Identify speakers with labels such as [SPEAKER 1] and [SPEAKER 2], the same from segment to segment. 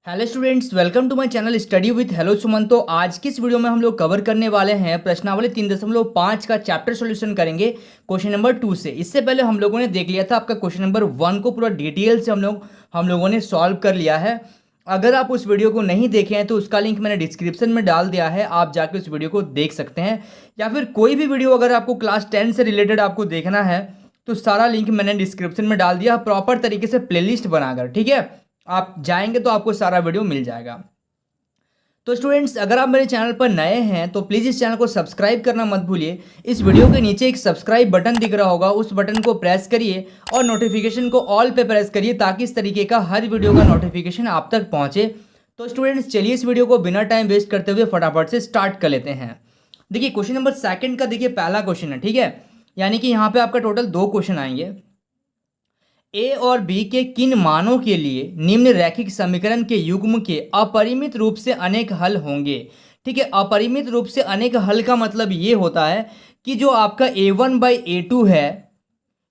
[SPEAKER 1] Hello students, welcome to my channel study with hello Suman. तो आज की इस वीडियो में हम लोग कवर करने वाले हैं प्रश्नावली 3.5 का चैप्टर सॉल्यूशन करेंगे क्वेश्चन नंबर 2 से। इससे पहले हम लोगों ने देख लिया था आपका क्वेश्चन नंबर 1 को पूरा डिटेल से हम लोगों ने सॉल्व कर लिया है। अगर आप उस वीडियो को नहीं देखे हैं तो उसका लिंक मैंने डिस्क्रिप्शन में डाल दिया है, आप जाके उस वीडियो को देख सकते हैं। या फिर कोई भी वीडियो अगर आपको क्लास 10 से रिलेटेड आपको देखना है तो सारा लिंक मैंने डिस्क्रिप्शन में डाल दिया प्रॉपर तरीके से प्लेलिस्ट बनाकर, ठीक है। आप जाएंगे तो आपको सारा वीडियो मिल जाएगा। तो स्टूडेंट्स, अगर आप मेरे चैनल पर नए हैं तो प्लीज़ इस चैनल को सब्सक्राइब करना मत भूलिए। इस वीडियो के नीचे एक सब्सक्राइब बटन दिख रहा होगा, उस बटन को प्रेस करिए और नोटिफिकेशन को ऑल पे प्रेस करिए ताकि इस तरीके का हर वीडियो का नोटिफिकेशन आप तक पहुंचे। तो स्टूडेंट्स, चलिए इस वीडियो को बिना टाइम वेस्ट करते हुए फटाफट से स्टार्ट कर लेते हैं। देखिए क्वेश्चन नंबर 2 का देखिए पहला क्वेश्चन है, ठीक है। यानी कि यहाँ पे आपका टोटल 2 क्वेश्चन आएंगे। ए और बी के किन मानों के लिए निम्न रैखिक समीकरण के युग्म के अपरिमित रूप से अनेक हल होंगे। ठीक है, अपरिमित रूप से अनेक हल का मतलब ये होता है कि जो आपका a1/a2 है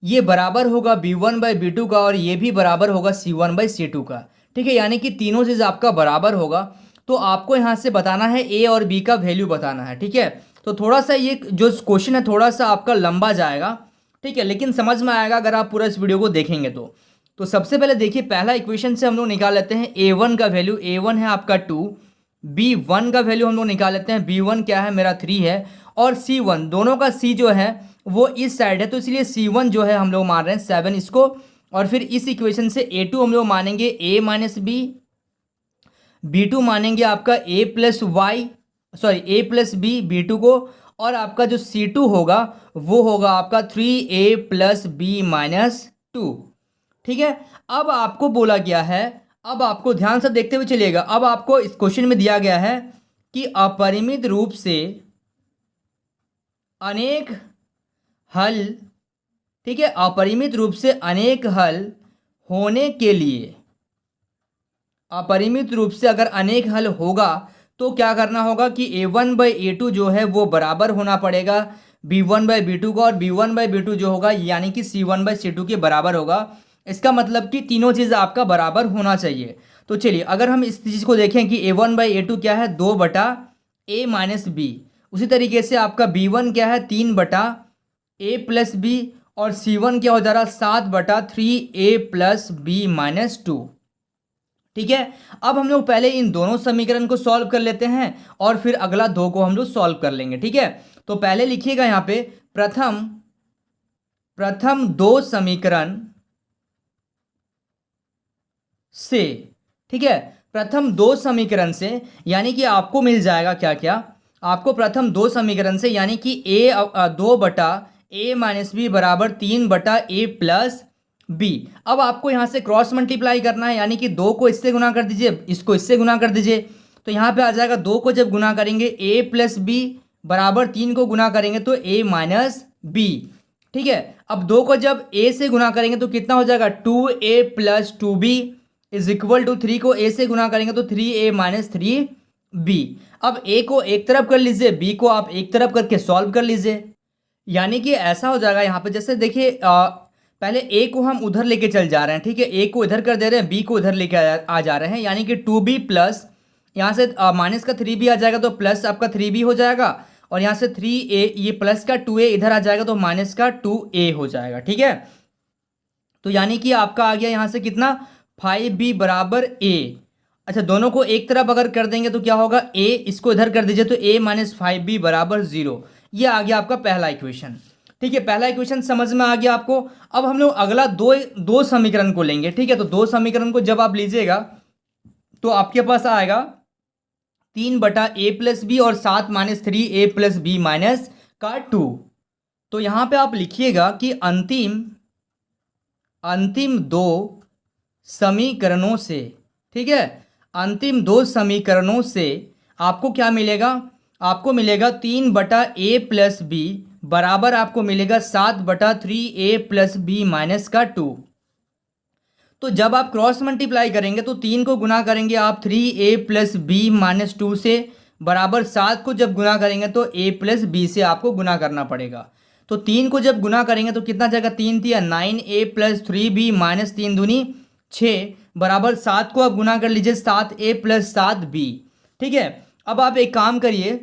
[SPEAKER 1] ये बराबर होगा b1/b2 का और ये भी बराबर होगा c1/c2 का। ठीक है, यानी कि तीनों चीज़ आपका बराबर होगा। तो आपको यहाँ से बताना है ए और बी का वैल्यू बताना है, ठीक है। तो थोड़ा सा ये जो क्वेश्चन है थोड़ा सा आपका लंबा जाएगा, ठीक है, लेकिन समझ में आएगा अगर आप पूरा इस वीडियो को देखेंगे तो सबसे पहले देखिए पहला इक्वेशन से हम लोग निकाल लेते हैं a1 का वैल्यू। a1 है आपका 2, b1 का वैल्यू हम लोग निकाल लेते हैं। b1 क्या है मेरा 3 है और c1 दोनों का c जो है वो इस साइड है तो इसलिए c1 जो है हम लोग मान रहे हैं 7 इसको। और फिर इस इक्वेशन से a2 हम लोग मानेंगे a माइनस बी, b2 मानेंगे आपका a plus y, sorry a plus b b2 को, और आपका जो C2 होगा वो होगा आपका 3a प्लस बी माइनस 2। ठीक है, अब आपको बोला गया है, अब आपको ध्यान से देखते हुए चलिएगा। अब आपको इस क्वेश्चन में दिया गया है कि अपरिमित रूप से अनेक हल, ठीक है, अपरिमित रूप से अनेक हल होने के लिए, अपरिमित रूप से अगर अनेक हल होगा तो क्या करना होगा कि a1/a2 जो है वो बराबर होना पड़ेगा b1/b2 का, और b1/b2 जो होगा यानी कि c1/c2 के बराबर होगा। इसका मतलब कि तीनों चीज़ आपका बराबर होना चाहिए। तो चलिए अगर हम इस चीज़ को देखें कि a1/a2 क्या है 2/a माइनस बी, उसी तरीके से आपका b1 क्या है 3/a प्लस बी, और c1 क्या हो जा रहा है 7/3a प्लस बी माइनस 2। ठीक है, अब हम लोग पहले इन दोनों समीकरण को सॉल्व कर लेते हैं और फिर अगला 2 को हम लोग सॉल्व कर लेंगे। ठीक है, तो पहले लिखिएगा यहाँ पे प्रथम 2 समीकरण से, ठीक है, प्रथम 2 समीकरण से यानी कि आपको मिल जाएगा क्या क्या, आपको प्रथम 2 समीकरण से यानी कि a 2/a माइनस बी बराबर 3/a प्लस बी। अब आपको यहाँ से क्रॉस मल्टीप्लाई करना है, यानी कि 2 को इससे गुना कर दीजिए, इसको इससे गुना कर दीजिए, तो यहाँ पे आ जाएगा 2 को जब गुना करेंगे a प्लस बी बराबर 3 को गुना करेंगे तो a माइनस बी। ठीक है, अब 2 को जब a से गुना करेंगे तो कितना हो जाएगा 2a plus 2b is equal to 3 को a से गुना करेंगे तो 3a माइनस 3b। अब a को एक तरफ कर लीजिए, b को आप एक तरफ करके सॉल्व कर लीजिए, यानी कि ऐसा हो जाएगा यहाँ पे जैसे देखिए पहले a को हम उधर लेके चल जा रहे हैं, ठीक है, a को इधर कर दे रहे हैं, b को इधर लेके आ जा रहे हैं, यानी कि 2b प्लस यहाँ से माइनस का 3b आ जाएगा तो प्लस आपका 3b हो जाएगा, और यहाँ से 3a ये प्लस का 2a इधर आ जाएगा तो माइनस का 2a हो जाएगा। ठीक है, तो यानी कि आपका आ गया यहाँ से कितना 5b बराबर a। अच्छा, दोनों को एक तरफ अगर कर देंगे तो क्या होगा a, इसको इधर कर दीजिए तो a माइनस 5b बराबर 0। ये आ गया आपका पहला इक्वेशन। ठीक है, पहला इक्वेशन समझ में आ गया आपको। अब हम लोग अगला दो समीकरण को लेंगे। ठीक है, तो 2 समीकरण को जब आप लीजिएगा तो आपके पास आएगा 3/a प्लस बी और 7 minus 3a plus B minus का 2। तो यहाँ पे आप लिखिएगा कि अंतिम 2 समीकरणों से, ठीक है, अंतिम 2 समीकरणों से आपको क्या मिलेगा, आपको मिलेगा 3/a प्लस बी बराबर आपको मिलेगा 7/3a प्लस बी माइनस का 2। तो जब आप क्रॉस मल्टीप्लाई करेंगे तो 3 को गुना करेंगे आप 3a प्लस बी माइनस 2 से, बराबर 7 को जब गुना करेंगे तो a प्लस बी से आपको गुना करना पड़ेगा। तो 3 को जब गुना करेंगे तो कितना जाएगा 3 3 9a प्लस 3b माइनस 3 दूनी 6 बराबर 7 को आप गुना कर लीजिए 7a प्लस 7b। ठीक है, अब आप एक काम करिए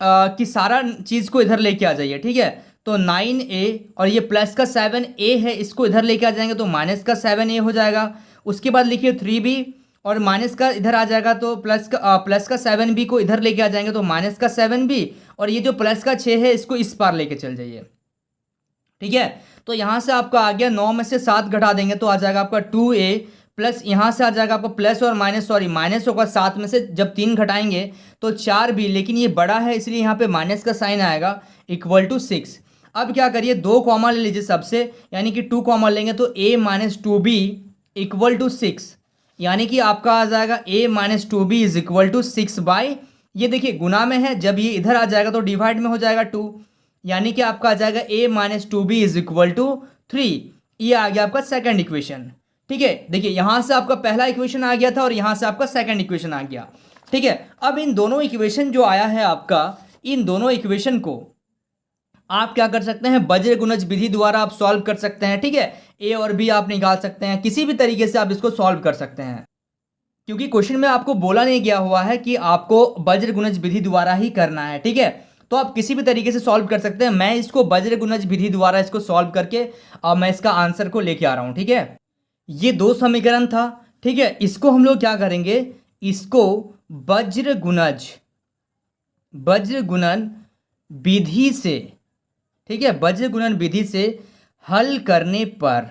[SPEAKER 1] कि सारा चीज़ को इधर लेके आ जाइए। ठीक है, तो 9a और ये प्लस का 7a है, इसको इधर लेके आ जाएंगे तो माइनस का 7a हो जाएगा। उसके बाद लिखिए 3b और माइनस का इधर आ जाएगा तो प्लस का 7b को इधर लेके आ जाएंगे तो माइनस का 7b, और ये जो प्लस का 6 है इसको इस पार लेके चल जाइए। ठीक है, तो यहाँ से आपका आ गया 9 में से 7 घटा देंगे तो आ जाएगा आपका 2a प्लस यहाँ से आ जाएगा आपका प्लस और माइनस, सॉरी माइनस होगा 7 में से जब 3 घटाएंगे तो 4b, लेकिन ये बड़ा है इसलिए यहाँ पे माइनस का साइन आएगा इक्वल टू 6। अब क्या करिए 2 कॉमा ले लीजिए सबसे, यानी कि 2 कॉमा लेंगे तो a minus 2b equal to 6, यानी कि आपका आ जाएगा a minus 2b is equal to 6 by, ये देखिए गुना में है, जब ये इधर आ जाएगा तो डिवाइड में हो जाएगा 2, यानी कि आपका आ जाएगा a minus 2b is equal to 3। ये आ गया आपका सेकंड इक्वेशन। ठीक है, देखिए यहां से आपका पहला इक्वेशन आ गया था और यहां से आपका सेकंड इक्वेशन आ गया। ठीक है, अब इन दोनों इक्वेशन जो आया है आपका, इन दोनों इक्वेशन को आप क्या कर सकते हैं, वज्र गुणज विधि द्वारा आप सॉल्व कर सकते हैं। ठीक है, a और b आप निकाल सकते हैं, किसी भी तरीके से आप इसको सॉल्व कर सकते हैं, क्योंकि क्वेश्चन में आपको बोला नहीं गया हुआ है कि आपको वज्र गुणज विधि द्वारा ही करना है। ठीक है, तो आप किसी भी तरीके से सॉल्व कर सकते हैं। मैं इसको वज्र गुणज विधि द्वारा इसको सॉल्व करके मैं इसका आंसर को लेके आ रहा हूं। ठीक है, ये 2 समीकरण था। ठीक है, इसको हम लोग क्या करेंगे, इसको वज्र गुणन विधि से, ठीक है, वज्र गुणन विधि से हल करने पर,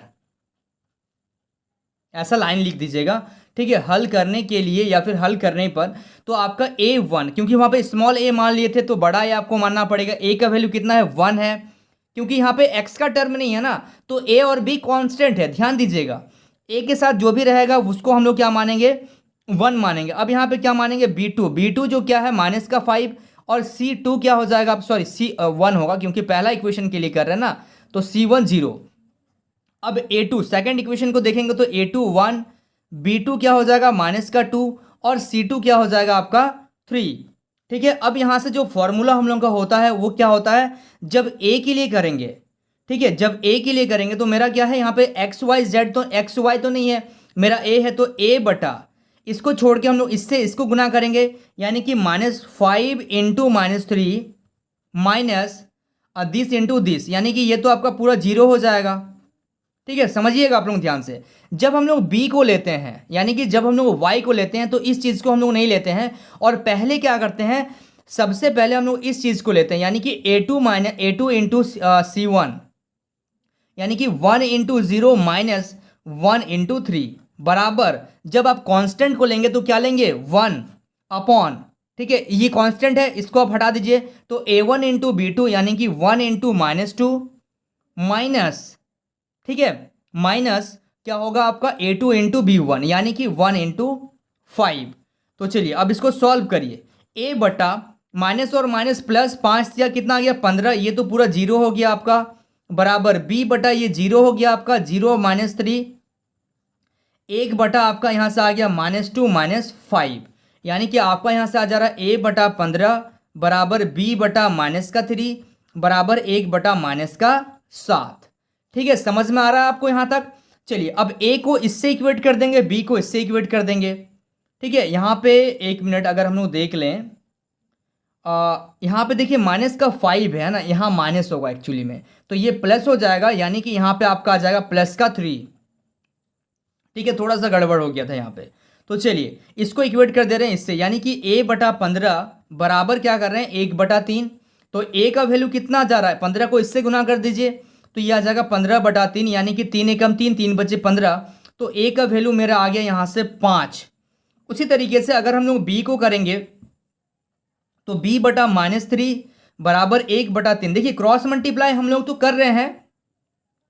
[SPEAKER 1] ऐसा लाइन लिख दीजिएगा। ठीक है, हल करने के लिए या फिर हल करने पर तो आपका a1, क्योंकि वहां पे स्मॉल a मान लिए थे तो बड़ा a आपको मानना पड़ेगा। a का वैल्यू कितना है, 1 है, क्योंकि यहाँ पे x का टर्म नहीं है ना, तो a और b कांस्टेंट है। ध्यान दीजिएगा, a के साथ जो भी रहेगा उसको हम लोग क्या मानेंगे, 1 मानेंगे। अब यहाँ पे क्या मानेंगे, b2 जो क्या है माइनस का 5, और c2 क्या हो जाएगा, सॉरी c1 होगा क्योंकि पहला इक्वेशन के लिए कर रहे हैं ना, तो c1 0। अब a2 सेकंड इक्वेशन को देखेंगे तो a2 1, b2 क्या हो जाएगा माइनस का 2, और c2 क्या हो जाएगा आपका 3। ठीक है, अब यहां से जो फॉर्मूला हम लोग का होता है वो क्या होता है, जब a के लिए करेंगे, ठीक है, जब a के लिए करेंगे तो मेरा क्या है यहाँ पे एक्स वाई जेड, तो एक्स वाई तो नहीं है, मेरा a है, तो a बटा इसको छोड़ के हम लोग इससे इसको गुना करेंगे, यानी कि -5 into -3 minus this into this, यानी कि ये तो आपका पूरा 0 हो जाएगा। ठीक है, समझिएगा आप लोग ध्यान से, जब हम लोग b को लेते हैं, यानी कि जब हम लोग y को लेते हैं तो इस चीज़ को हम लोग नहीं लेते हैं, और पहले क्या करते हैं, सबसे पहले हम लोग इस चीज़ को लेते हैं, यानी कि a2 इंटू c1, यानी कि 1 इंटू 0 माइनस 1 इंटू 3 बराबर, जब आप कांस्टेंट को लेंगे तो क्या लेंगे, 1 अपॉन, ठीक है, ये कांस्टेंट है इसको आप हटा दीजिए, तो a1 इंटू b2 यानी कि 1 इंटू -2 माइनस, ठीक है, माइनस क्या होगा आपका a2 इंटू b1 यानी कि 1 इंटू 5। तो चलिए अब इसको सॉल्व करिए, a बटा माइनस और माइनस प्लस 5 या कितना आ गया 15, ये तो पूरा 0 हो गया आपका, बराबर b बटा ये 0 हो गया आपका 0 -3, 1 बटा आपका यहाँ से आ गया -2 -5, यानी कि आपका यहाँ से आ जा रहा है a बटा 15 बराबर b बटा -3 बराबर 1 बटा -7। ठीक है, समझ में आ रहा है आपको यहाँ तक। चलिए अब a को इससे इक्वेट कर देंगे, b को इससे इक्वेट कर देंगे। ठीक है, यहाँ पे 1 मिनट अगर हम लोग देख लें, यहाँ पे देखिए -5 है ना, यहाँ माइनस होगा एक्चुअली में, तो ये प्लस हो जाएगा, यानी कि यहाँ पे आपका आ जाएगा +3। ठीक है, थोड़ा सा गड़बड़ हो गया था यहाँ पे, तो चलिए इसको इक्वेट कर दे रहे हैं इससे, यानी कि a बटा 15 बराबर क्या कर रहे हैं 1 बटा 3, तो a का वैल्यू कितना जा रहा है 15 को इससे गुना कर दीजिए तो ये आ जाएगा 15 बटा 3, यानी कि 3 एकम 3, 3 बचे 15, तो a का वैल्यू मेरा आ गया यहाँ से 5। उसी तरीके से अगर हम लोग b को करेंगे तो b बटा -3 बराबर 1 बटा 3, देखिए क्रॉस मल्टीप्लाई हम लोग तो कर रहे हैं,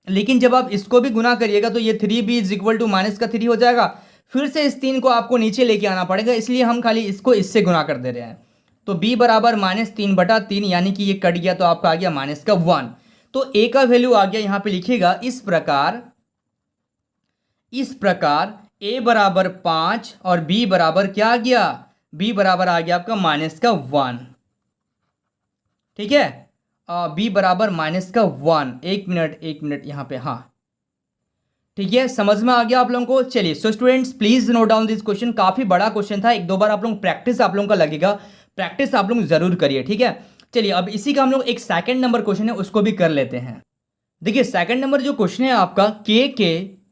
[SPEAKER 1] लेकिन जब आप इसको भी गुना करिएगा तो ये 3b इज इक्वल टू -3 हो जाएगा, फिर से इस 3 को आपको नीचे लेके आना पड़ेगा, इसलिए हम खाली इसको इससे गुना कर दे रहे हैं, तो b बराबर -3 बटा 3, यानी कि ये कट गया तो आपका आ गया -1, तो a का वैल्यू आ गया यहाँ पे लिखिएगा इस प्रकार a बराबर 5 और b बराबर क्या आ गया, b बराबर आ गया आपका -1। ठीक है, b बराबर -1, एक मिनट यहाँ पे, हाँ ठीक है, समझ में आ गया आप लोगों को। चलिए so students please note down this question, काफी बड़ा क्वेश्चन था, एक दो बार आप लोग प्रैक्टिस आप लोगों का लगेगा, प्रैक्टिस आप लोग जरूर करिए। ठीक है, चलिए अब इसी का हम लोग एक सेकंड नंबर क्वेश्चन है उसको भी कर लेते हैं। देखिए सेकंड नंबर जो क्वेश्चन है आपका, के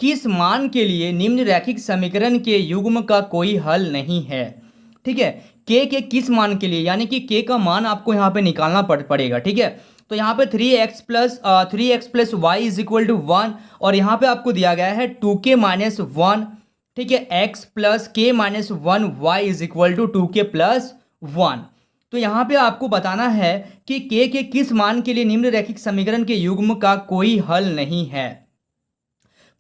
[SPEAKER 1] किस मान के लिए निम्न रैखिक समीकरण के युग्म का कोई हल नहीं है। ठीक है, के किस मान के लिए, यानी कि के का मान आपको यहाँ पे निकालना पड़ेगा। ठीक है, तो यहाँ पे 3x Y is equal to 1 और यहाँ पे आपको दिया गया है 2k-1। ठीक है, x plus k-1 y is equal to 2k+1। तो यहाँ पे आपको बताना है कि के किस मान के लिए निम्न रैखिक समीकरण के युग्म का कोई हल नहीं है।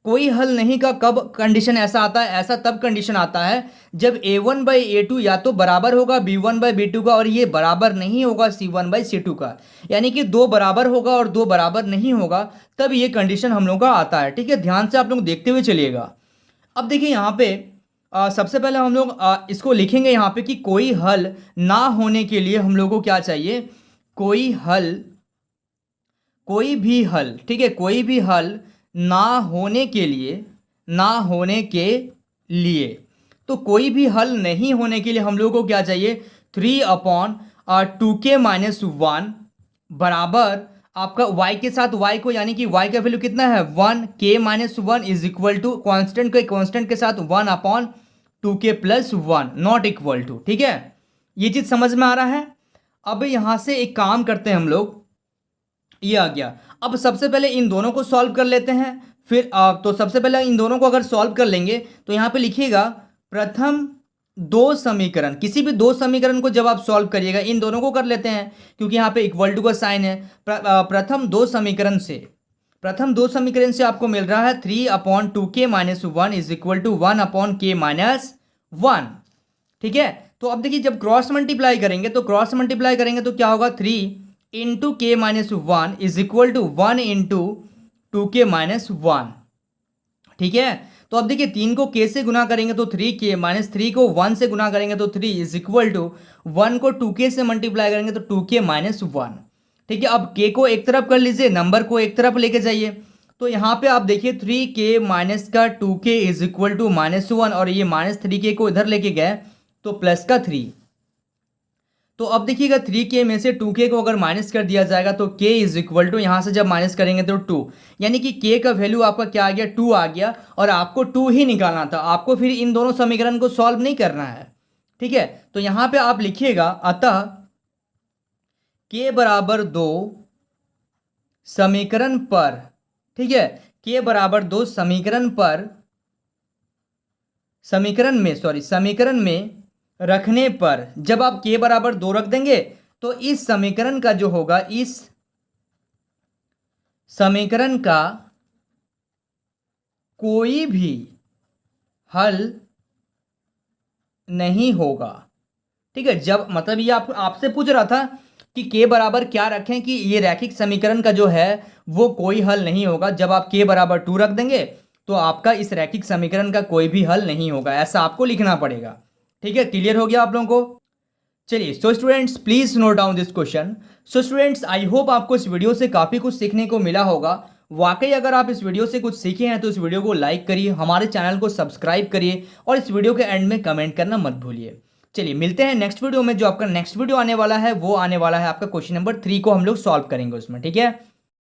[SPEAKER 1] कोई हल नहीं का कब कंडीशन ऐसा आता है, ऐसा तब कंडीशन आता है जब a1/a2 या तो बराबर होगा b1/b2 का और ये बराबर नहीं होगा c1/c2 का, यानी कि दो बराबर होगा और दो बराबर नहीं होगा, तब ये कंडीशन हम लोग का आता है। ठीक है, ध्यान से आप लोग देखते हुए चलिएगा। अब देखिए यहाँ पे सबसे पहले हम लोग इसको लिखेंगे यहाँ पे कि कोई हल ना होने के लिए हम लोग को क्या चाहिए, कोई हल, कोई भी हल। ठीक है, कोई भी हल ना होने के लिए, ना होने के लिए, तो कोई भी हल नहीं होने के लिए हम लोग को क्या चाहिए, 3/2k-1 बराबर आपका y के साथ y को, यानी कि y का वैल्यू कितना है 1, k-1 is equal to constant के साथ 1/2k+1 नॉट इक्वल टू। ठीक है, ये चीज समझ में आ रहा है। अब यहां से एक काम करते हैं हम लोग, ये आ गया। अब सबसे पहले इन दोनों को सॉल्व कर लेते हैं, फिर तो सबसे पहले इन दोनों को अगर सॉल्व कर लेंगे तो यहाँ पे लिखिएगा प्रथम दो समीकरण, किसी भी दो समीकरण को जब आप सॉल्व करिएगा, इन दोनों को कर लेते हैं क्योंकि यहाँ पे इक्वल टू का साइन है। प्रथम दो समीकरण से आपको मिल रहा है 3/2k-1 is equal to 1/k-1। ठीक है, तो अब देखिए जब क्रॉस मल्टीप्लाई करेंगे तो क्या होगा, 3 × k-1 is equal to 1 × 2k-1। ठीक है, तो अब देखिए 3 को k से गुना करेंगे तो 3k, -3 को 1 से गुना करेंगे तो 3 इज इक्वल टू 1 को 2k से मल्टीप्लाई करेंगे तो 2k-1। ठीक है, अब k को एक तरफ कर लीजिए, नंबर को एक तरफ लेके जाइए, तो यहाँ पे आप देखिए 3k माइनस का 2k इज इक्वल टू -1 और ये -3k को इधर लेके गए तो प्लस का 3। तो अब देखिएगा 3k में से 2k को अगर माइनस कर दिया जाएगा तो k इज इक्वल टू, यहाँ से जब माइनस करेंगे तो 2, यानी कि k का वैल्यू आपका क्या आ गया, 2 आ गया और आपको 2 ही निकालना था, आपको फिर इन दोनों समीकरण को सॉल्व नहीं करना है। ठीक है, तो यहाँ पे आप लिखिएगा अतः k बराबर 2 समीकरण पर, ठीक है, k बराबर 2 समीकरण में रखने पर, जब आप k बराबर 2 रख देंगे तो इस समीकरण का जो होगा, इस समीकरण का कोई भी हल नहीं होगा। ठीक है, जब मतलब ये आपसे पूछ रहा था कि k बराबर क्या रखें कि ये रैखिक समीकरण का जो है वो कोई हल नहीं होगा, जब आप k बराबर 2 रख देंगे तो आपका इस रैखिक समीकरण का कोई भी हल नहीं होगा, ऐसा आपको लिखना पड़ेगा। ठीक है, क्लियर हो गया आप लोगों को। चलिए so students please note down this question. So students I hope आपको इस वीडियो से काफ़ी कुछ सीखने को मिला होगा। वाकई अगर आप इस वीडियो से कुछ सीखे हैं तो इस वीडियो को लाइक करिए, हमारे चैनल को सब्सक्राइब करिए और इस वीडियो के एंड में कमेंट करना मत भूलिए। चलिए मिलते हैं नेक्स्ट वीडियो में। जो आपका नेक्स्ट वीडियो आने वाला है वो आने वाला है आपका क्वेश्चन नंबर 3 को हम लोग सॉल्व करेंगे उसमें। ठीक है।